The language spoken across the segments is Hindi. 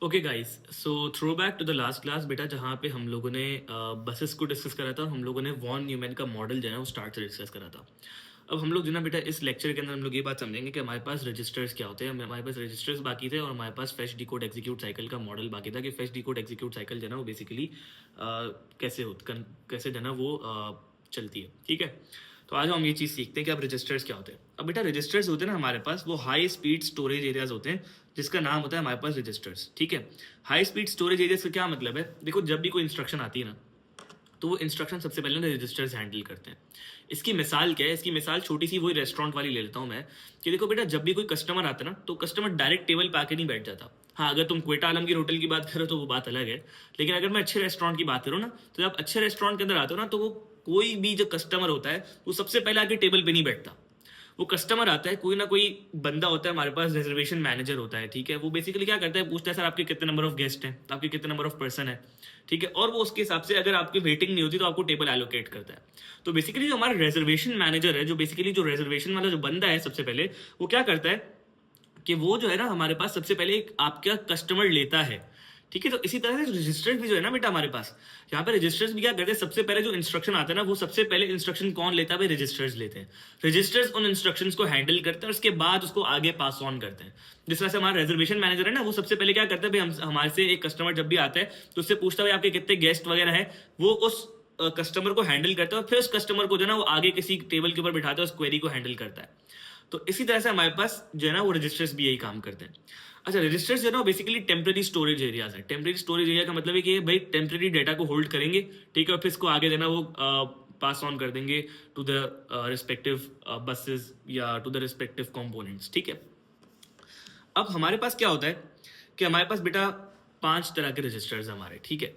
Okay guys, so throw back to the last class बेटा, जहाँ पे हम लोगों ने बसेस को डिस्कस करा था और हम लोगों ने वॉन न्यूमैन का मॉडल जो है ना वो स्टार्ट से डिस्कस करा था। अब हम लोग जो ना बेटा इस लेक्चर के अंदर हम लोग ये बात समझेंगे कि हमारे पास रजिस्टर्स क्या होते हैं। हमारे पास रजिस्टर्स बाकी थे और हमारे पास फेच डिकोड एग्जीक्यूट साइकिल का मॉडल बाकी था कि फेच डिकोड एग्जीक्यूट साइकिल जो है ना वो बेसिकली कैसे जो है ना वो चलती है। ठीक है, तो आज हम ये चीज़ सीखते हैं कि अब रजिस्टर्स क्या होते हैं। अब बेटा रजिस्टर्स होते हैं ना हमारे पास, वो हाई स्पीड स्टोरेज एरियाज होते हैं जिसका नाम होता है हमारे पास रजिस्टर्स। ठीक है, हाई स्पीड स्टोरेज एरियाज का क्या मतलब है? देखो, जब भी कोई इंस्ट्रक्शन आती है ना तो वो इंस्ट्रक्शन सबसे पहले ना रजिस्टर्स हैंडल करते हैं। इसकी मिसाल क्या है? इसकी मिसाल छोटी सी वही रेस्टोरेंट वाली ले लेता हूँ मैं, कि देखो बेटा, जब भी कोई कस्टमर आता है ना तो कस्टमर डायरेक्ट टेबल पे आके नहीं बैठ जाता। हाँ, अगर तुम क्वेटा आलमगीर होटल की बात करो तो वो बात अलग है, लेकिन अगर मैं अच्छे रेस्टोरेंट की बात करूँ ना, तो जब अच्छे रेस्टोरेंट के अंदर आते हो ना तो वो कोई भी जो कस्टमर होता है वो सबसे पहले आके टेबल पे नहीं बैठता। वो कस्टमर आता है, कोई ना कोई बंदा होता है हमारे पास, रिजर्वेशन मैनेजर होता है। ठीक है, वो बेसिकली क्या करता है, पूछता है सर आपके कितने नंबर ऑफ गेस्ट हैं, आपके कितने नंबर ऑफ पर्सन है। ठीक है, और वो उसके हिसाब से अगर आपकी वेटिंग नहीं होती तो आपको टेबल एलोकेट करता है। तो बेसिकली जो हमारा रिजर्वेशन मैनेजर है, जो बेसिकली जो रिजर्वेशन वाला जो बंदा है, सबसे पहले वो क्या करता है कि वो जो है ना हमारे पास सबसे पहले एक आपका कस्टमर लेता है। ठीक है, तो इसी तरह से रजिस्टर्स भी जो है ना बेटा हमारे पास, यहाँ पे रजिस्टर्स भी क्या करते हैं, सबसे पहले जो इंस्ट्रक्शन आता है ना वो सबसे पहले इंस्ट्रक्शन कौन लेता है भाई? रजिस्टर्स लेते हैं। रजिस्टर्स उन इंस्ट्रक्शंस को हैंडल करते हैं और उसके बाद उसको आगे पास ऑन करते हैं। जिस तरह से हमारा रिजर्वेशन मैनेजर है ना, वो सबसे पहले क्या करता है भाई, हमारे से एक कस्टमर जब भी आता है तो उससे पूछता है भाई आपके कितने गेस्ट वगैरह है। वो उस कस्टमर को हैंडल करता है और फिर उस कस्टमर को जो है ना वो आगे किसी टेबल के ऊपर बिठाता है, उस क्वेरी को हैंडल करता है। तो इसी तरह से हमारे पास जो है ना वो रजिस्टर्स भी यही काम करते हैं। अच्छा, रजिस्टर्स जो है ना बेसिकली टेम्प्रेरी स्टोरेज एरियाज है। टेम्प्रेरी स्टोरेज एरिया का मतलब है कि भाई टेम्प्रेरी डेटा को होल्ड करेंगे। ठीक है, और फिर इसको आगे देना वो पास ऑन कर देंगे टू द रिस्पेक्टिव बसेस या टू द रिस्पेक्टिव कंपोनेंट्स। ठीक है, अब हमारे पास क्या होता है कि हमारे पास बेटा 5 तरह के रजिस्टर्स हैं हमारे। ठीक है,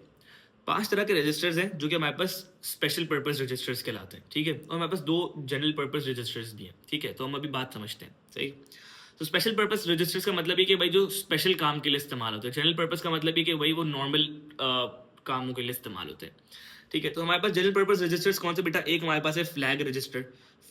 5 तरह के रजिस्टर्स हैं जो कि हमारे पास स्पेशल पर्पस रजिस्टर्स कहलाते हैं। ठीक है, और हमारे पास 2 जनरल पर्पस रजिस्टर्स भी हैं। ठीक है, तो हम अभी बात समझते हैं। सही, तो स्पेशल पर्पस रजिस्टर्स का मतलब है कि भाई जो स्पेशल काम के लिए इस्तेमाल होते हैं। जनरल पर्पस का मतलब है कि भाई वो नॉर्मल कामों के लिए इस्तेमाल होते हैं। ठीक है, तो हमारे पास जनरल पर्पस रजिस्टर्स कौन से बेटा? एक हमारे पास है फ्लैग रजिस्टर।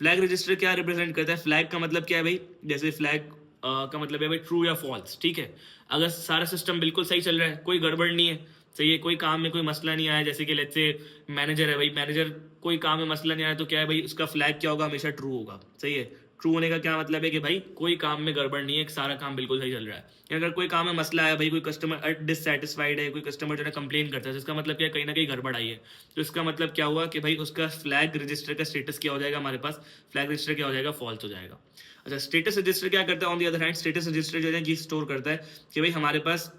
फ्लैग रजिस्टर क्या रिप्रेजेंट करता है? फ्लैग का मतलब क्या है भाई? जैसे फ्लैग का मतलब है भाई ट्रू या फॉल्स। ठीक है, अगर सारा सिस्टम बिल्कुल सही चल रहा है, कोई गड़बड़ नहीं है, सही है, कोई काम में कोई मसला नहीं आया, जैसे कि लेट्स से मैनेजर है भाई, मैनेजर कोई काम में मसला नहीं आया, तो क्या है भाई उसका फ्लैग क्या होगा? हमेशा ट्रू होगा। सही है, ट्रू होने का क्या मतलब है कि भाई कोई काम में गड़बड़ नहीं है, सारा काम बिल्कुल सही चल रहा है। अगर कोई काम में मसला आया भाई, कोई कस्टमर डिससेटिस्फाइड है, कोई कस्टमर जो है कंप्लेन करता है, तो इसका मतलब क्या, कहीं ना कहीं गड़बड़ आई है। तो इसका मतलब क्या हुआ कि भाई उसका फ्लैग रजिस्टर का स्टेटस क्या हो जाएगा? हमारे पास फ्लैग रजिस्टर क्या हो जाएगा? फॉल्स हो जाएगा। अच्छा, स्टेटस रजिस्टर क्या करता है? On the other hand, status register जो है ये स्टोर करता है कि भाई हमारे पास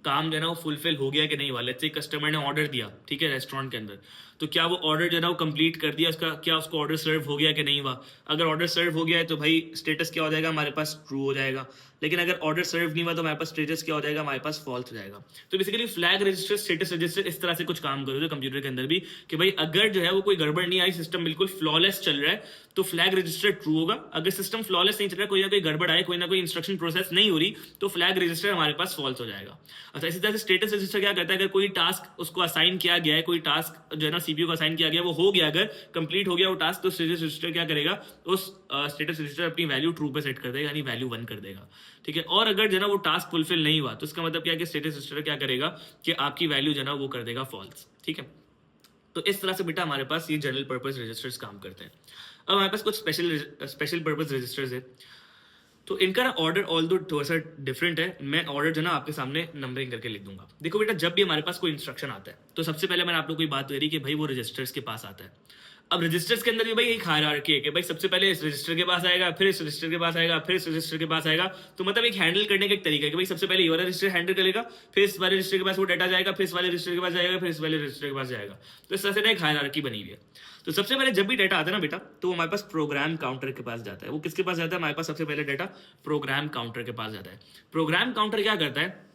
काम जो है ना वो फुलफिल हो गया कि नहीं हुआ। लेट्स से कस्टमर ने ऑर्डर दिया, ठीक है, रेस्टोरेंट के अंदर, तो क्या वो ऑर्डर जो है ना वो कंप्लीट कर दिया, उसका क्या उसको ऑर्डर सर्व हो गया कि नहीं हुआ। अगर ऑर्डर सर्व हो गया है तो भाई स्टेटस क्या हो जाएगा? हमारे पास ट्रू हो जाएगा। लेकिन अगर ऑर्डर सर्व नहीं हुआ तो हमारे पास स्टेटस क्या हो जाएगा? हमारे पास फॉल्स हो जाएगा। तो basically flag register, status register इस तरह से कुछ काम करोगे कंप्यूटर के अंदर भी, कि भाई अगर जो है वो कोई गड़बड़ नहीं आई, सिस्टम बिल्कुल फ्लॉलेस चल रहा है, तो फ्लैग रजिस्टर ट्रू होगा। अगर सिस्टम फ्लॉलेस नहीं चल रहा है, कोई ना कोई गड़बड़ आए, कोई ना कोई इंस्ट्रक्शन प्रोसेस नहीं हो रही, तो फ्लैग रजिस्टर हमारे पास फॉल्स हो जाएगा। अच्छा, इसी तरह से स्टेटस रजिस्टर क्या करता है? अगर कोई टास्क उसको असाइन किया गया है, कोई टास्क जो है ना सीपीयू को असाइन किया गया, वो हो गया, अगर कंप्लीट हो गया वो टास्क, तो स्टेटस रजिस्टर क्या करेगा? उस स्टेटस रजिस्टर अपनी वैल्यू ट्रू पे सेट कर देगा, यानी वैल्यू 1 कर देगा। ठीक है, और अगर जो है ना वो टास्क फुलफिल नहीं हुआ तो इसका मतलब क्या है कि स्टेटस रजिस्टर क्या करेगा कि आपकी वैल्यू जो है ना वो कर देगा फॉल्स। ठीक है, तो इस तरह से बेटा हमारे पास ये जनरल पर्पस रजिस्टर्स काम करते हैं। अब हमारे पास कुछ स्पेशल पर्पस रजिस्टर्स है, तो इनका ना ऑर्डर ऑल दो थोड़ा सा डिफरेंट है। मैं ऑर्डर जो ना आपके सामने नंबरिंग करके लिख दूंगा। देखो बेटा, जब भी हमारे पास कोई इंस्ट्रक्शन आता है तो सबसे पहले मैंने आप लोग को बात करी कि भाई वो रजिस्टर्स के पास आता है। अब रजिस्टर्स के अंदर भी भाई एक हायरार्की है कि भाई सबसे पहले इस रजिस्टर के पास आएगा, फिर इस रजिस्टर के पास आएगा, फिर इस रजिस्टर के पास आएगा। तो मतलब एक हैंडल करने का एक तरीका है कि भाई सबसे पहले ये वाला रजिस्टर हैंडल करेगा, फिर इस वाले रजिस्टर के पास वो डाटा जाएगा, फिर इस वाले रजिस्टर के पास जाएगा, फिर इस वाले रजिस्टर के पास जाएगा। तो इस तरह से ना एक हायरार्की बनी हुई है। तो सबसे पहले जब भी डाटा आता है ना बेटा, तो वो हमारे पास प्रोग्राम काउंटर के पास जाता है। वो किसके पास जाता है? हमारे पास सबसे पहले डाटा प्रोग्राम काउंटर के पास जाता है। प्रोग्राम काउंटर क्या करता है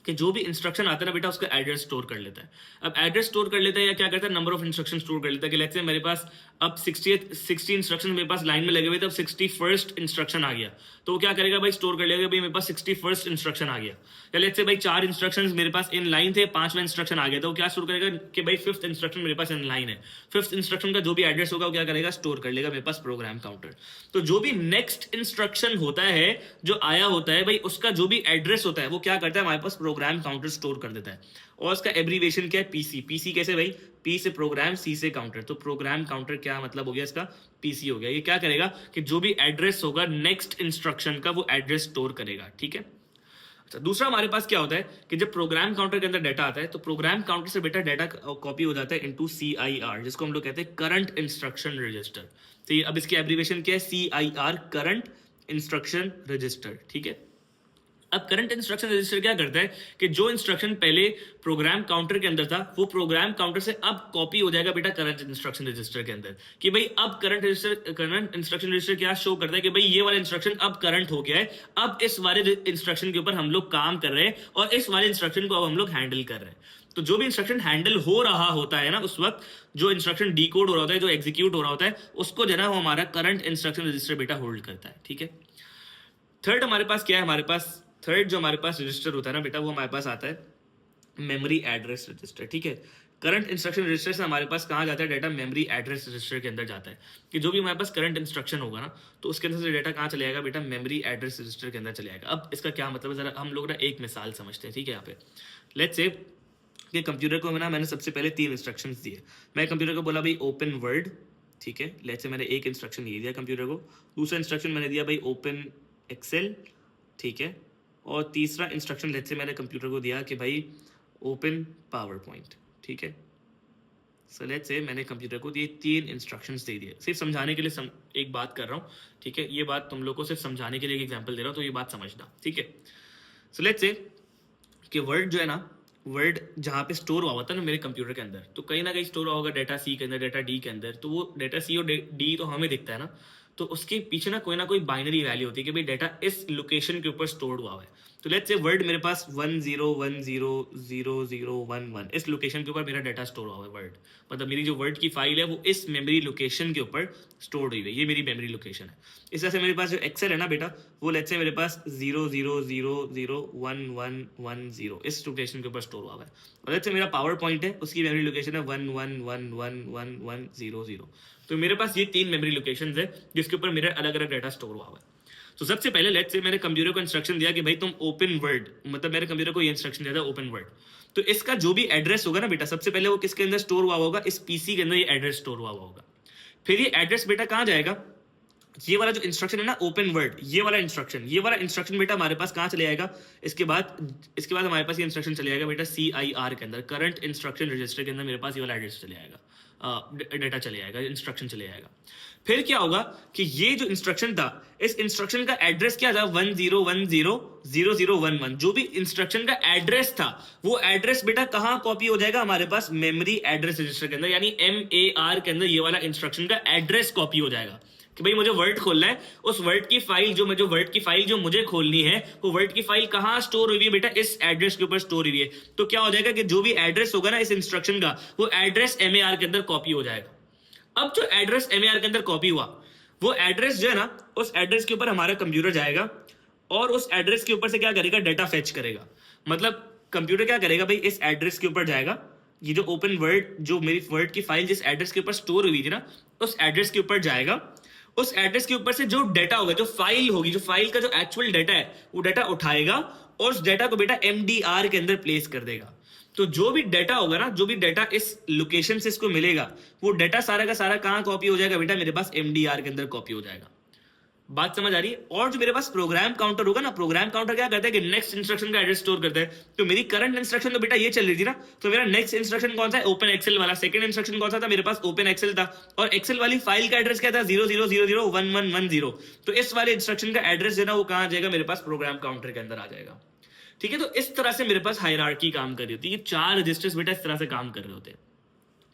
कि जो भी इंस्ट्रक्शन आता है ना बेटा, उसका एड्रेस स्टोर कर लेता है। अब एड्रेस स्टोर कर लेता है या क्या करता है, नंबर ऑफ इंस्ट्रक्शन स्टोर कर लेता है कि लेट्स से मेरे पास अब 60 इंस्ट्रक्शन मेरे पास लाइन में लगे हुए थे, अब 61st इंस्ट्रक्शन आ गया, तो वो क्या करेगा भाई? स्टोर कर लेगा भाई मेरे पास 61st इंस्ट्रक्शन आ गया। या लेट्स से भाई 4 इंस्ट्रक्शन मेरे पास इन लाइन थे, 5वां इंस्ट्रक्शन आ गया, तो वो क्या स्टोर करेगा कि भाई 5th इंस्ट्रक्शन मेरे पास इन लाइन है, 5th इंस्ट्रक्शन का जो भी एड्रेस होगा वो क्या करेगा? स्टोर कर लेगा मेरे पास प्रोग्राम काउंटर। तो जो भी नेक्स्ट इंस्ट्रक्शन होता है जो आया होता है भाई, उसका जो भी एड्रेस होता है वो क्या करता है? हमारे पास प्रोग्राम प्रोग्राम काउंटर स्टोर कर देता है, और उसका एब्रीवेशन क्या है, पीसी। पीसी कैसे भाई, पी से प्रोग्राम, सी से काउंटर, तो प्रोग्राम काउंटर क्या मतलब हो गया इसका, पीसी हो गया। ये क्या करेगा कि जो भी एड्रेस होगा नेक्स्ट इंस्ट्रक्शन का वो एड्रेस स्टोर करेगा, ठीक है। अच्छा, दूसरा हमारे पास क्या होता है कि जब प्रोग्राम काउंटर के अंदर डाटा आता है तो प्रोग्राम काउंटर से बेटा डाटा कॉपी हो जाता है इनटू CIR, जिसको हम लोग कहते हैं करंट इंस्ट्रक्शन रजिस्टर। तो ये अब इसकी एब्रीवेशन क्या है, CIR, करंट इंस्ट्रक्शन रजिस्टर, ठीक है। अब करंट इंस्ट्रक्शन रजिस्टर क्या करता है कि जो इंस्ट्रक्शन पहले प्रोग्राम काउंटर के अंदर था वो प्रोग्राम काउंटर से अब कॉपी हो जाएगा बेटा करंट इंस्ट्रक्शन रजिस्टर के अंदर, कि भाई अब करंट इंस्ट्रक्शन रजिस्टर क्या शो करता है कि भाई ये वाला इंस्ट्रक्शन अब करंट हो गया है, अब इस वाले इंस्ट्रक्शन के ऊपर हम लोग काम कर रहे हैं और इस वाले इंस्ट्रक्शन को अब हम लोग हैंडल कर रहे हैं। तो जो भी इंस्ट्रक्शन हैंडल हो रहा होता है ना, उस वक्त जो इंस्ट्रक्शन डीकोड हो रहा होता है, जो एग्जीक्यूट हो रहा होता है, उसको जो है ना वो हमारा करंट इंस्ट्रक्शन रजिस्टर बेटा होल्ड करता है, ठीक है। थर्ड हमारे पास क्या है, हमारे पास थर्ड जो हमारे पास रजिस्टर होता है ना बेटा, वो हमारे पास आता है मेमोरी एड्रेस रजिस्टर, ठीक है। करंट इंस्ट्रक्शन रजिस्टर से हमारे पास कहाँ जाता है डाटा, मेमोरी एड्रेस रजिस्टर के अंदर जाता है, कि जो भी हमारे पास करंट इंस्ट्रक्शन होगा ना तो उसके अंदर से डाटा कहाँ चले जाएगा बेटा, मेमोरी एड्रेस रजिस्टर के अंदर चले जाएगा। अब इसका क्या मतलब है, जरा हम लोग ना एक मिसाल समझते हैं, ठीक है। यहाँ पे लेट्स से कि कंप्यूटर को मैंने सबसे पहले 3 इंस्ट्रक्शन दिए। मैं कंप्यूटर को बोला भाई ओपन वर्ड, ठीक है। लेट्स से मैंने एक इंस्ट्रक्शन ये दिया कंप्यूटर को, दूसरा इंस्ट्रक्शन मैंने दिया भाई ओपन एक्सेल, ठीक है, और तीसरा इंस्ट्रक्शन लेट्स से मैंने कंप्यूटर को दिया कि भाई ओपन पावर पॉइंट, ठीक है। सो लेट्स से मैंने कंप्यूटर को ये 3 इंस्ट्रक्शंस दे दिए। सिर्फ समझाने के लिए एक बात कर रहा हूँ, ठीक है। ये बात तुम लोग को सिर्फ समझाने के लिए एक एग्जाम्पल दे रहा हूँ, तो ये बात समझना, ठीक है। सो लेट्स से कि वर्ड जो है ना, वर्ड जहाँ पे स्टोर हुआ होता है ना मेरे कंप्यूटर के अंदर, तो कहीं ना कहीं स्टोर हुआ होगा डाटा सी के अंदर, डाटा डी के अंदर। तो वो डाटा सी और डी तो हमें दिखता है ना, तो उसके पीछे ना कोई बाइनरी वैल्यू होती है कि भाई डाटा इस लोकेशन के ऊपर स्टोर्ड हुआ है। तो लेट्स से वर्ड मेरे पास 10100011 इस लोकेशन के ऊपर मेरा डाटा स्टोर हुआ है वर्ड, मतलब मेरी जो वर्ड की फाइल है वो इस मेमोरी लोकेशन के ऊपर स्टोर्ड हुई है, ये मेरी मेमोरी लोकेशन है। इस तरह से मेरे पास जो एक्सेल है ना बेटा, वो लेट्स से मेरे पास 00001110 इस लोकेशन के ऊपर स्टोर हुआ है। और लेट्स से मेरा पावर पॉइंट है, उसकी मेमोरी लोकेशन है 11111100। तो मेरे पास ये 3 मेमोरी लोकेशन है जिसके ऊपर मेरा अलग अलग डाटा स्टोर हुआ है। तो सबसे पहले लेट्स से मैंने कंप्यूटर को इंस्ट्रक्शन दिया कि भाई तुम ओपन वर्ड, मतलब मेरे कंप्यूटर को ये इंस्ट्रक्शन दिया था ओपन वर्ड। तो इसका जो भी एड्रेस होगा ना बेटा, सबसे पहले वो किसके अंदर स्टोर हुआ होगा, इस पीसी के अंदर ये एड्रेस स्टोर हुआ होगा। फिर ये एड्रेस बेटा कहाँ जाएगा, ये वाला जो इंस्ट्रक्शन है ना ओपन वर्ड, ये वाला इंस्ट्रक्शन बेटा हमारे पास कहाँ चले जाएगा, इसके बाद हमारे पास ये इंस्ट्रक्शन चले जाएगा बेटा CIR के अंदर, करंट इंस्ट्रक्शन रजिस्टर के अंदर मेरे पास ये वाला एड्रेस चले जाएगा, डाटा चले जाएगा, इंस्ट्रक्शन चले जाएगा। फिर क्या होगा कि ये जो इंस्ट्रक्शन था, इस इंस्ट्रक्शन का एड्रेस क्या था, 10100011, जो भी इंस्ट्रक्शन का एड्रेस था वो एड्रेस बेटा कहाँ कॉपी हो जाएगा, हमारे पास मेमोरी एड्रेस रजिस्टर के अंदर, यानी MAR के अंदर ये वाला इंस्ट्रक्शन का एड्रेस कॉपी हो जाएगा कि भाई मुझे वर्ड खोलना है, उस वर्ड की फाइल जो मुझे खोलनी है, वो वर्ड की फाइल कहाँ स्टोर हुई है बेटा, इस एड्रेस के ऊपर स्टोर हुई है। तो क्या हो जाएगा कि जो भी एड्रेस होगा ना इस इंस्ट्रक्शन का, वो एड्रेस MAR के अंदर कॉपी हो जाएगा। अब जो एड्रेस MAR के अंदर कॉपी हुआ, वो एड्रेस जो है ना, उस एड्रेस के ऊपर हमारा कंप्यूटर जाएगा और उस एड्रेस के ऊपर से क्या करेगा, डाटा फेच करेगा। मतलब कंप्यूटर क्या करेगा भाई, इस एड्रेस के ऊपर जाएगा, ये जो ओपन वर्ड, जो मेरी वर्ड की फाइल जिस एड्रेस के ऊपर स्टोर हुई थी ना, उस एड्रेस के ऊपर जाएगा, उस एड्रेस के ऊपर से जो डाटा होगा, जो फाइल होगी, जो फाइल का जो एक्चुअल डाटा है, वो डाटा उठाएगा और उस डाटा को बेटा MDR के अंदर प्लेस कर देगा। तो जो भी डाटा होगा ना, जो भी डाटा इस लोकेशन से इसको मिलेगा, वो डाटा सारा का सारा कहाँ कॉपी हो जाएगा बेटा, मेरे पास MDR के अंदर कॉपी हो जाएगा। बात समझ आ रही है। और जो मेरे पास प्रोग्राम काउंटर होगा ना, प्रोग्राम काउंटर क्या करता है कि नेक्स्ट इंस्ट्रक्शन का एड्रेस स्टोर करता है। तो मेरी करंट इंस्ट्रक्शन तो बेटा ये चल रही थी ना, तो मेरा नेक्स्ट इंस्ट्रक्शन कौन सा है, ओपन एक्सेल वाला। सेकंड इंस्ट्रक्शन कौन सा था, मेरे पास ओपन एक्सेल था, और एक्सेल वाली फाइल का एड्रेस क्या था, 00001110। तो इस वाले इंस्ट्रक्शन का एड्रेस जो है ना, वो कहाँ आ जाएगा, मेरे पास प्रोग्राम काउंटर के अंदर आ जाएगा। ठीक है, तो इस तरह से मेरे पास हायरार्की काम कर रही होती है। ये 4 रजिस्टर्स बेटा इस तरह से काम कर रहे होते हैं।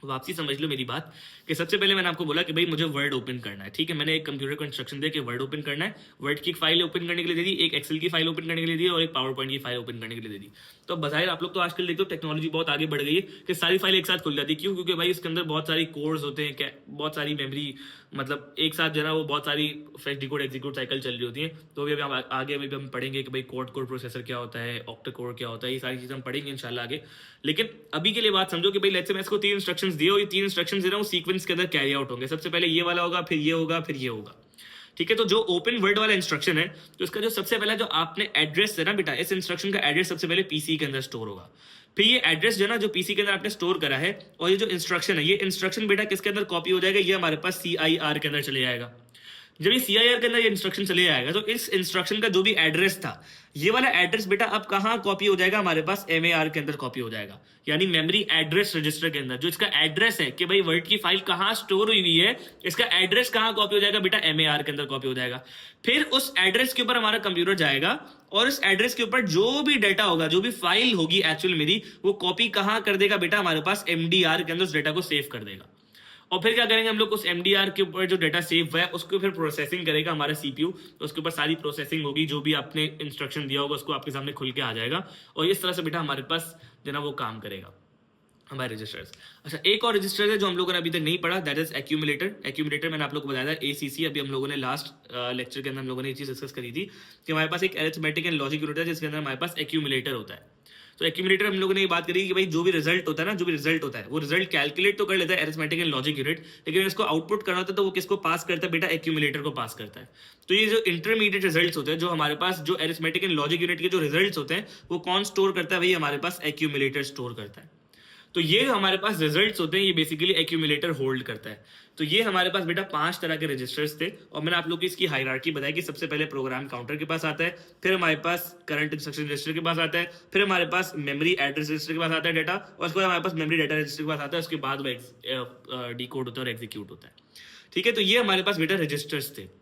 वापसी समझ लो मेरी बात कि सबसे पहले मैंने आपको बोला कि भाई मुझे वर्ड ओपन करना है। ठीक है, मैंने एक कंप्यूटर को इंस्ट्रक्शन दिया कि वर्ड ओपन करना है। वर्ड की फाइल ओपन करने के लिए दे दी, एक एक्सेल की फाइल ओपन करने के लिए दी, और एक पावर पॉइंट की फाइल ओपन करने के लिए दे दी। तो बजाय आप लोग तो आजकल देखते हो टेक्नोलॉजी बहुत आगे बढ़ गई है कि सारी फाइल एक साथ खुल जाती है। क्यों? क्योंकि भाई इसके अंदर बहुत सारी कोड्स होते हैं, बहुत सारी मेमोरी, मतलब एक साथ जरा वो बहुत सारी फेच डिकोड एग्जीक्यूट साइकिल चल रही होती है। तो अभी हम आगे अभी हम पढ़ेंगे कि भाई कोड प्रोसेसर क्या होता है, ऑक्टा कोड क्या होता है, ये सारी चीज़ें हम पढ़ेंगे इंशाल्लाह आगे। लेकिन अभी के लिए बात समझो कि भाई लेट्स से मैं इसको 3 इंस्ट्रक्शंस दिए और ये 3 इंस्ट्रक्शंस दे रहा हूँ, सीक्वेंस के अंदर कैरी आउट होंगे। सबसे पहले ये वाला होगा, फिर ये होगा, फिर ये होगा। ठीक है। तो जो ओपन वर्ड वाला इंस्ट्रक्शन है, तो इसका जो सबसे पहला जो आपने एड्रेस है ना बेटा, इस इंस्ट्रक्शन का एड्रेस सबसे पहले पीसी के अंदर स्टोर होगा। फिर ये एड्रेस जो ना जो पीसी के अंदर आपने स्टोर करा है, और ये जो इंस्ट्रक्शन है, ये इंस्ट्रक्शन बेटा किसके अंदर कॉपी हो जाएगा, ये हमारे पास CIR के अंदर चले जाएगा। जब ये CIR के अंदर ये इंस्ट्रक्शन चले जाएगा, तो इस इंस्ट्रक्शन का जो भी एड्रेस था, ये वाला एड्रेस बेटा अब कहाँ कॉपी हो जाएगा, हमारे पास MAR के अंदर कॉपी हो जाएगा, यानी मेमोरी एड्रेस रजिस्टर के अंदर। जो इसका एड्रेस है कि भाई वर्ड की फाइल कहाँ स्टोर हुई है, इसका एड्रेस कहाँ कॉपी हो जाएगा बेटा, MAR के अंदर कॉपी हो जाएगा। फिर उस एड्रेस के ऊपर हमारा कंप्यूटर जाएगा, और इस एड्रेस के ऊपर जो भी डाटा होगा, जो भी फाइल होगी एक्चुअल मेरी, वो कॉपी कहाँ कर देगा बेटा, हमारे पास MDR के अंदर उस डाटा को सेव कर देगा। और फिर क्या करेंगे हम लोग, उस MDR के ऊपर जो डाटा सेव हुआ है उसको फिर प्रोसेसिंग करेगा हमारा CPU, तो उसके ऊपर सारी प्रोसेसिंग होगी, जो भी आपने इंस्ट्रक्शन दिया होगा उसको आपके सामने खुल के आ जाएगा, और इस तरह से बेटा हमारे पास जो ना वो काम करेगा हमारे रजिस्टर्स। अच्छा, एक और रजिस्टर है जो हम लोगों ने अभी तक नहीं पढ़ा, दैट इज एक्यूमुलेटर। एक्यूमुलेटर मैंने आप लोगों को बताया था ACC, अभी हम लोगों ने लास्ट लेक्चर के अंदर हम लोगों ने ये चीज डिस्कस करी थी कि हमारे पास एक अरिथमेटिक एंड लॉजिक यूनिट है जिसके अंदर हमारे पास एक्यूमुलेटर होता है। तो एक्यूमुलेटर हम लोगों ने ये बात करी कि भाई जो भी रिजल्ट होता है ना, जो भी रिजल्ट होता है वो रिजल्ट कैलकुलेट तो कर लेता है अरिथमेटिक एंड लॉजिक यूनिट, लेकिन इसको आउटपुट करना होता है तो वो किसको पास करता है बेटा, एक्यूमुलेटर को पास करता है। तो ये जो इंटरमीडिएट रिजल्ट्स होते हैं, जो हमारे पास जो अरिथमेटिक एंड लॉजिक यूनिट के जो रिजल्ट्स होते हैं, वो कौन स्टोर करता है, भाई हमारे पास एक्यूमुलेटर स्टोर करता है। तो ये हमारे पास रिजल्ट्स होते हैं, ये बेसिकली एक्यूमुलेटर होल्ड करता है। तो ये हमारे पास बेटा 5 तरह के रजिस्टर्स थे, और मैंने आप लोग को इसकी हायरार्की बताई कि सबसे पहले प्रोग्राम काउंटर के पास आता है, फिर हमारे पास करंट इंस्ट्रक्शन रजिस्टर के पास आता है, फिर हमारे पास मेमोरी एड्रेस रजिस्टर के पास आता है डाटा, और उसके बाद हमारे पास मेमोरी डाटा रजिस्टर के पास आता है, उसके बाद वो डिकोड होता है और एग्जीक्यूट होता है। ठीक है, तो ये हमारे पास बेटा रजिस्टर्स थे।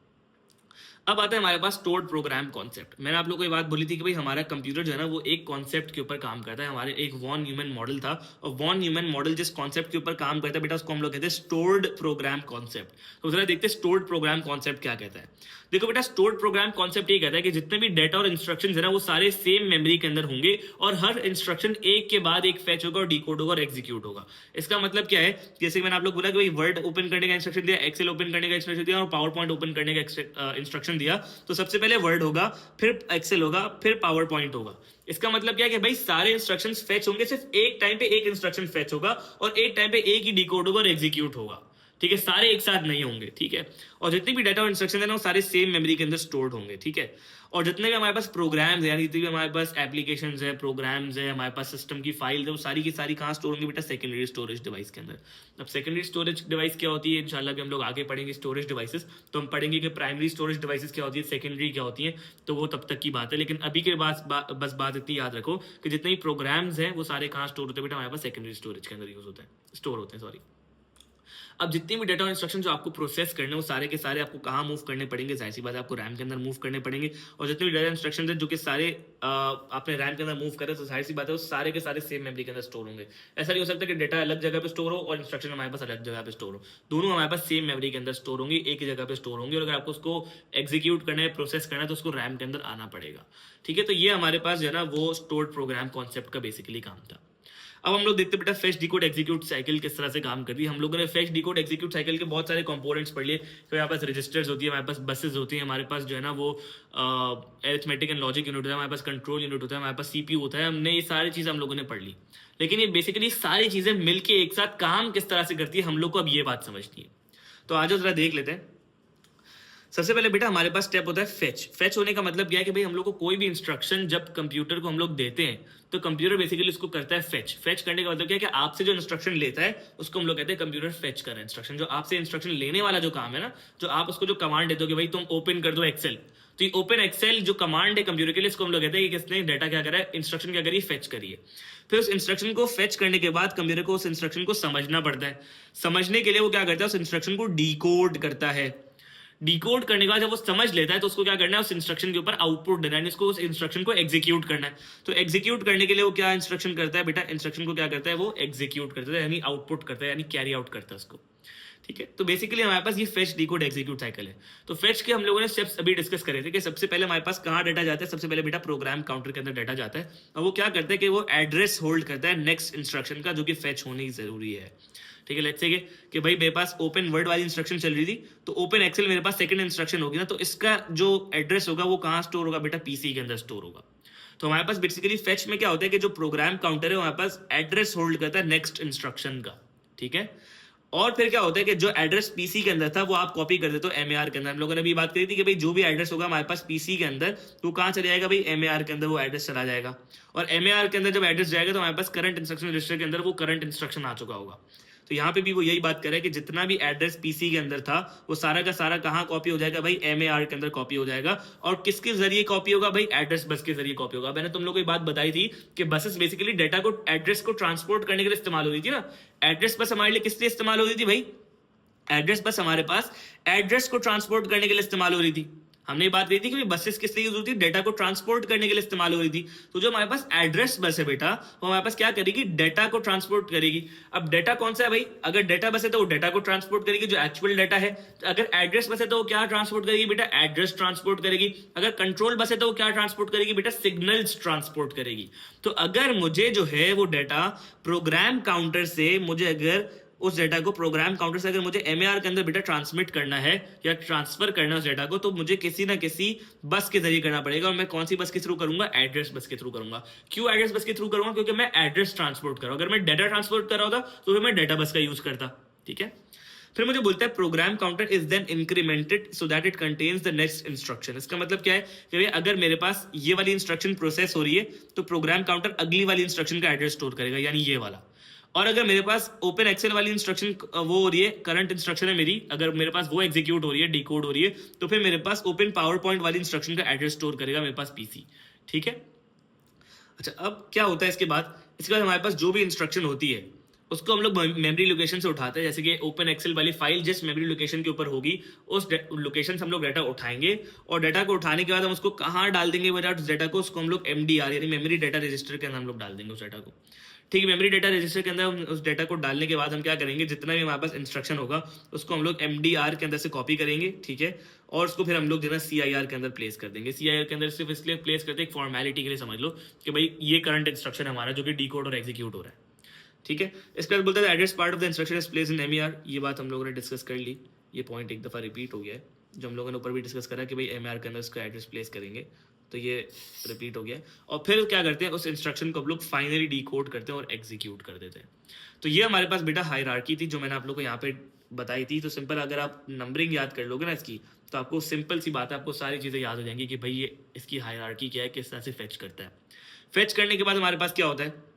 अब आता है हमारे पास स्टोर्ड प्रोग्राम कॉन्सेप्ट। मैंने आप लोगों को ये बात बोली थी कि भाई हमारा कंप्यूटर जो है ना वो एक कॉन्सेप्ट के ऊपर काम करता है। हमारे एक वॉन न्यूमैन मॉडल था, और वॉन न्यूमैन मॉडल जिस कॉन्सेप्ट के ऊपर काम करता है बेटा, उसको हम लोग कहते हैं स्टोर्ड प्रोग्राम कॉन्सेप्ट। तो जरा देखते हैं स्टोर्ड प्रोग्राम कॉन्सेप्ट क्या कहता है। देखो बेटा, स्टोर्ड प्रोग्राम कॉन्सेप्ट ये कहता है कि जितने भी डाटा और इंस्ट्रक्शंस है ना वो सारे सेम मेमोरी के अंदर होंगे, और हर इंस्ट्रक्शन एक के बाद एक फेच होगा और डिकोड होगा और एग्जीक्यूट होगा। इसका मतलब क्या है, जैसे मैंने आप लोग बोला कि भाई वर्ड ओपन करने का इंस्ट्रक्शन दिया, एक्सेल ओपन करने का इंस्ट्रक्शन दिया, और पावर पॉइंट ओपन करने का इंस्ट्रक्शन दिया, तो सबसे पहले वर्ड होगा, फिर एक्सेल होगा, फिर पावर पॉइंट होगा। इसका मतलब क्या है कि भाई सारे इंस्ट्रक्शंस फेच होंगे, सिर्फ एक टाइम पे एक इंस्ट्रक्शन फेच होगा, और एक टाइम पे एक ही डिकोड होगा और एग्जीक्यूट होगा। ठीक है, सारे एक साथ नहीं होंगे। ठीक है, और जितने भी डाटा और इंस्ट्रक्शन है ना वो सारे सेम मेमोरी के अंदर स्टोर्ड होंगे। ठीक है, और जितने भी हमारे पास प्रोग्राम्स है, यानी जितने भी हमारे पास एप्लीकेशंस है, प्रोग्राम्स है, हमारे पास सिस्टम की फाइल है, वो सारी की सारी कहाँ स्टोर होंगी बेटा, सेकेंडरी स्टोरेज डिवाइस के अंदर। अब सेकेंडरी स्टोरेज डिवाइस क्या होती है, इंशाल्लाह भी हम लोग आगे पढ़ेंगे स्टोरेज डिवाइसेस, तो हम पढ़ेंगे कि प्राइमरी स्टोरेज डिवाइसेस क्या होती है, सेकेंडरी क्या होती है, तो वो तब तक की बात है। लेकिन अभी के बाद बस बात इतनी याद रखो कि जितने भी प्रोग्राम्स हैं वो सारे कहाँ स्टोर होते हैं बेटा, हमारे पास सेकेंडरी स्टोरेज के अंदर यूज होते हैं, स्टोर होते हैं, सॉरी। अब जितनी भी डाटा और इंस्ट्रक्शन जो आपको प्रोसेस करने, वो सारे के सारे आपको कहाँ मूव करने पड़ेंगे, जाहिर सी बात है आपको रैम के अंदर मूव करने पड़ेंगे। और जितने भी डाटा इंस्ट्रक्शन है जो कि सारे आपने रैम के अंदर मूव करे, तो जाहिर सी बात है वो सारे के सारे सेम मेमोरी के अंदर स्टोर होंगे। ऐसा नहीं हो सकता कि डाटा अलग जगह पे स्टोर हो और इंस्ट्रक्शन हमारे पास अलग जगह पे स्टोर हो। दोनों हमारे पास सेम मेमोरी के अंदर स्टोर होंगे, एक ही जगह पे स्टोर होंगे, और अगर आपको उसको एग्जीक्यूट करना है, प्रोसेस करना है, तो उसको रैम के अंदर आना पड़ेगा। ठीक है, तो ये हमारे पास जो है ना वो स्टोर्ड प्रोग्राम कॉन्सेप्ट का बेसिकली काम था। अब हम लोग देखते बेटा फेच डिकोड एग्जीक्यूट साइकिल किस तरह से काम करती है। हम लोगों ने फेच डिकोड एग्जीक्यूट साइकिल के बहुत सारे कंपोनेंट्स पढ़ लिए। तो हमारे पास रजिस्टर्स होती है, हमारे पास बसेस होती है, हमारे पास जो है ना वो अरिथमेटिक एंड लॉजिक यूनिट होता है, हमारे पास कंट्रोल यूनिट होता है, हमारे पास CPU होता है। हमने ये सारी चीज़ें हम लोगों ने पढ़ ली, लेकिन ये बेसिकली सारी चीज़ें मिलके एक साथ काम किस तरह से करती है, हम लोग को अब ये बात समझनी है। तो आज जरा देख लेते हैं। सबसे पहले बेटा हमारे पास स्टेप होता है फेच। फेच होने का मतलब क्या है कि भाई हम लोग को कोई भी इंस्ट्रक्शन जब कंप्यूटर को हम लोग देते हैं, तो कंप्यूटर बेसिकली उसको करता है फेच। फेच करने का मतलब क्या है कि आपसे जो इंस्ट्रक्शन लेता है उसको हम लोग कहते हैं कंप्यूटर फेच कर रहा है इंस्ट्रक्शन। जो आपसे इंस्ट्रक्शन लेने वाला जो काम है ना, जो आप उसको जो कमांड देते हो कि भाई तुम ओपन कर दो एक्सेल, तो ये ओपन एक्सेल जो कमांड है कंप्यूटर के लिए, इसको हम लोग कहते हैं कि किसने डाटा क्या करा है, इंस्ट्रक्शन क्या करिए, फेच करिए। फिर उस इंस्ट्रक्शन को फेच करने के बाद कंप्यूटर को उस इंस्ट्रक्शन को समझना पड़ता है। समझने के लिए वो क्या करता है, उस इंस्ट्रक्शन को डिकोड करता है। डिकोड करने के बाद जब वो समझ लेता है तो उसको क्या करना है, उस इंस्ट्रक्शन के ऊपर आउटपुट देना है, इसको उस इंस्ट्रक्शन को एग्जीक्यूट करना है। तो एग्जीक्यूट करने के लिए वो क्या इंस्ट्रक्शन करता है बेटा, इंस्ट्रक्शन को क्या करता है, वो एग्जीक्यूट करता है, यानी आउटपुट करता है, यानी कैरी आउट करता है उसको। ठीक है, तो बेसिकली हमारे पास ये फेच डिकोड एग्जीक्यूट साइकिल है। तो फेच के हम लोगों ने स्टेप्स अभी डिस्कस करे थे कि सबसे पहले हमारे पास कहाँ डाटा जाता है, सबसे पहले बेटा प्रोग्राम काउंटर के अंदर डाटा जाता है, और वो क्या करता है कि वो एड्रेस होल्ड करता है नेक्स्ट इंस्ट्रक्शन का, जो कि फेच होनी जरूरी है। ठीक है, लेट्स से कि भाई मेरे पास ओपन वर्ड वाली इंस्ट्रक्शन चल रही थी, तो ओपन एक्सेल मेरे पास सेकंड इंस्ट्रक्शन होगी ना, तो इसका जो एड्रेस होगा वो कहाँ स्टोर होगा बेटा, पीसी के अंदर स्टोर होगा। तो हमारे पास बेसिकली फेच में क्या होता है कि जो प्रोग्राम काउंटर है हमारे पास एड्रेस होल्ड करता है नेक्स्ट इंस्ट्रक्शन का। ठीक है, और फिर क्या होता है कि जो एड्रेस पीसी के अंदर था वो आप कॉपी कर देते हो एमएआर के अंदर। हम लोगों ने भी बात करी थी कि भाई जो भी एड्रेस होगा हमारे पास पीसी के अंदर तो कहाँ चले जाएगा भाई, एमएआर के अंदर वो एड्रेस चला जाएगा। और एमएआर के अंदर जब एड्रेस जाएगा तो हमारे पास करंट इंस्ट्रक्शन रजिस्टर के अंदर वो करंट इंस्ट्रक्शन आ चुका होगा। तो यहाँ पे भी वो यही बात कर रहा है कि जितना भी एड्रेस पीसी के अंदर था वो सारा का सारा कहाँ कॉपी हो जाएगा भाई, एमएआर के अंदर कॉपी हो जाएगा। और किसके जरिए कॉपी होगा भाई, एड्रेस बस के जरिए कॉपी होगा। मैंने तुम लोग को एक बात बताई थी कि बसेस बेसिकली डेटा को, एड्रेस को ट्रांसपोर्ट करने के लिए इस्तेमाल होती थी ना। एड्रेस बस हमारे लिए किस लिए इस्तेमाल होती थी भाई, एड्रेस बस हमारे पास एड्रेस को ट्रांसपोर्ट करने के लिए इस्तेमाल हो रही थी। हमने बात कही थी कि बसेस किस लिए यूज होती है, डेटा को ट्रांसपोर्ट करने के लिए इस्तेमाल हो रही थी। तो जो हमारे पास एड्रेस बस है बेटा वो हमारे पास क्या करेगी, डेटा को ट्रांसपोर्ट करेगी। अब डेटा कौन सा है भाई, अगर डेटा बस है तो वो डेटा को ट्रांसपोर्ट करेगी जो एक्चुअल डेटा है। अगर एड्रेस बस है तो वो क्या ट्रांसपोर्ट करेगी बेटा, एड्रेस ट्रांसपोर्ट करेगी। अगर कंट्रोल बस है तो वो क्या ट्रांसपोर्ट करेगी बेटा, सिग्नल्स ट्रांसपोर्ट करेगी। तो अगर मुझे जो है वो डेटा प्रोग्राम काउंटर से, मुझे अगर उस डेटा को प्रोग्राम काउंटर से अगर मुझे एमएआर के अंदर बेटा ट्रांसमिट करना है या ट्रांसफर करना है उस डेटा को, तो मुझे किसी ना किसी बस के जरिए करना पड़ेगा। और मैं कौन सी बस के थ्रू करूंगा, एड्रेस बस के थ्रू करूंगा। क्यों एड्रेस बस के थ्रू करूंगा, क्योंकि मैं एड्रेस ट्रांसपोर्ट कर रहा हूं। अगर मैं डेटा ट्रांसपोर्ट कर रहा होता तो फिर मैं डेटा बस का यूज करता। ठीक है, फिर मुझे बोलता है program counter is then incremented so that it contains the next instruction. इसका मतलब क्या है कि अगर मेरे पास ये वाली इंस्ट्रक्शन प्रोसेस हो रही है तो प्रोग्राम काउंटर अगली वाली इंस्ट्रक्शन का एड्रेस स्टोर करेगा, यानी ये वाला। और अगर मेरे पास ओपन एक्सेल वाली इंस्ट्रक्शन वो हो रही है, करंट इंस्ट्रक्शन है मेरी, अगर मेरे पास वो एग्जीक्यूट हो रही है, डिकोड हो रही है, तो फिर मेरे पास ओपन पावर पॉइंट वाली इंस्ट्रक्शन का एड्रेस स्टोर करेगा मेरे पास पीसी। ठीक है, अच्छा अब क्या होता है इसके बाद, इसके बाद हमारे पास जो भी इंस्ट्रक्शन होती है उसको हम लोग मेमोरी लोकेशन से उठाते हैं। जैसे कि ओपन एक्सेल वाली फाइल जिस मेमोरी लोकेशन के ऊपर होगी उस लोकेशन से हम लोग डाटा उठाएंगे। और डाटा को उठाने के बाद हम उसको कहाँ डाल देंगे बेटा, उस डाटा को, उसको हम लोग एमडीआर यानी मेमोरी डाटा रजिस्टर के अंदर हम लोग डाल देंगे उस डाटा को। ठीक है, मेमोरी डाटा रजिस्टर के अंदर हम उस डाटा को डालने के बाद हम क्या करेंगे, जितना भी हमारे पास इंस्ट्रक्शन होगा उसको हम लोग एमडीआर के अंदर से कॉपी करेंगे। ठीक है, और उसको फिर हम लोग जो है सीआईआर के अंदर प्लेस कर देंगे। सीआईआर के अंदर सिर्फ इसलिए प्लेस करते हैं एक फॉर्मेलिटी के लिए, समझ लो कि भाई ये करंट इंस्ट्रक्शन है हमारा जो कि डीकोड और एग्जीक्यूट हो रहा है। ठीक है, इसके बाद बोलता है address part of the instruction is place in MER. ये बात हम लोगों ने डिस्कस कर ली, ये पॉइंट एक दफ़ा रिपीट हो गया है जो हम लोगों ने ऊपर भी डिस्कस करा कि भाई एमईआर के अंदर इसका एड्रेस प्लेस करेंगे, तो ये रिपीट हो गया है। और फिर क्या करते हैं, उस इंस्ट्रक्शन को हम लोग फाइनली डीकोड करते हैं और एग्जीक्यूट कर देते हैं। तो ये हमारे पास बेटा हायरार्की थी जो मैंने आप लोग को यहाँ पे बताई थी। तो सिंपल अगर आप नंबरिंग याद कर लोगे ना इसकी, तो आपको सिंपल सी बात है, आपको सारी चीज़ें याद हो जाएंगी कि भाई ये इसकी हायरार्की क्या है, किस तरह से फेच करता है। फेच करने के बाद हमारे पास क्या होता है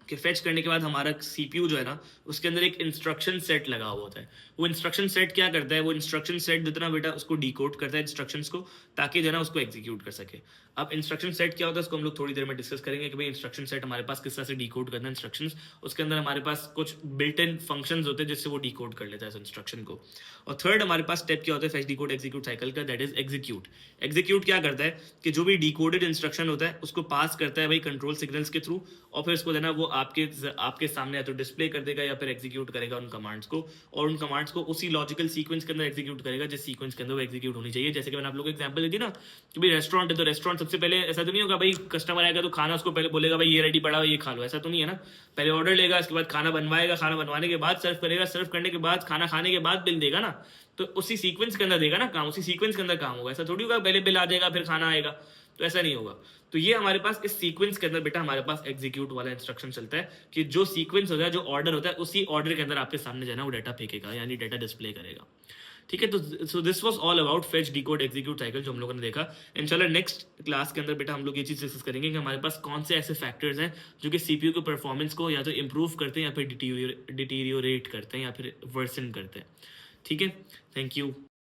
कि फेच करने के बाद हमारा सीपीयू जो है ना उसके अंदर एक इंस्ट्रक्शन सेट लगा हुआ होता है। वो इंस्ट्रक्शन सेट क्या करता है, वो इंस्ट्रक्शन सेट जितना बेटा उसको डिकोड करता है इंस्ट्रक्शंस को, ताकि जो है ना उसको एग्जीक्यूट कर सके। अब इंस्ट्रक्शन सेट क्या होता है उसको हम लोग थोड़ी देर में डिस्कस करेंगे कि भाई इंस्ट्रक्शन सेट हमारे पास किस तरह से डिकोड करना है इंस्ट्रक्शंस। उसके अंदर हमारे पास कुछ बिल्ट इन फंक्शंस होते हैं जिससे वो डिकोड कर लेता है इस इंस्ट्रक्शन को। और थर्ड हमारे पास स्टेप क्या होता है फेच डिकोड एग्जीक्यूट साइकिल का, दैट इज एग्जीक्यूट। एग्जीक्यूट क्या करता है कि जो भी डिकोडेड इंस्ट्रक्शन होता है उसको पास करता है भाई कंट्रोल सिग्नल्स के थ्रू, और फिर उसको देना वो आपके सामने या तो डिस्प्ले कर देगा या फिर एग्जीक्यूट करेगा उन कमांड्स को। और उन कमांड्स को उसी लॉजिकल सीक्वेंस के अंदर एग्जीक्यूट करेगा जिस सीक्वेंस के अंदर वो एग्जीक्यूट होनी चाहिए। जैसे कि मैंने आप लोगों को एग्जांपल दी थी ना कि भाई रेस्टोरेंट है तो रेस्टोरेंट सबसे पहले ऐसा तो नहीं होगा भाई कस्टमर आएगा तो खाना उसको पहले बोलेगा भाई ये रेडी पड़ा है ये खा लो, ऐसा तो नहीं है ना। पहले ऑर्डर लेगा, उसके बाद खाना बनवाएगा, खाना बनवाने के बाद सर्व करेगा, सर्व करने के बाद खाना खाने के बाद बिल देगा ना। तो उसी सीक्वेंस के अंदर देगा ना काम, उसी सीक्वेंस के अंदर काम होगा। ऐसा थोड़ी होगा पहले बिल आ जाएगा फिर खाना आएगा, तो ऐसा नहीं होगा। तो ये हमारे पास इस सीक्वेंस के अंदर बेटा हमारे पास एग्जीक्यूट वाला इंस्ट्रक्शन चलता है कि जो सीक्वेंस होता है, जो ऑर्डर होता है, उसी ऑर्डर के अंदर आपके सामने जो है ना वो डाटा फेंकेगा यानी डाटा डिस्प्ले करेगा। ठीक है, तो so this was all about fetch decode execute cycle जो हम लोगों ने देखा। इंशाल्लाह नेक्स्ट क्लास के अंदर बेटा हम लोग ये चीज़ डिस्कस करेंगे कि हमारे पास कौन से ऐसे फैक्टर्स हैं जो कि सीपीयू के परफॉर्मेंस को या तो इंप्रूव करते हैं या फिर डिटीरियोरेट करते हैं या फिर वर्सन करते हैं। ठीक है, थैंक यू।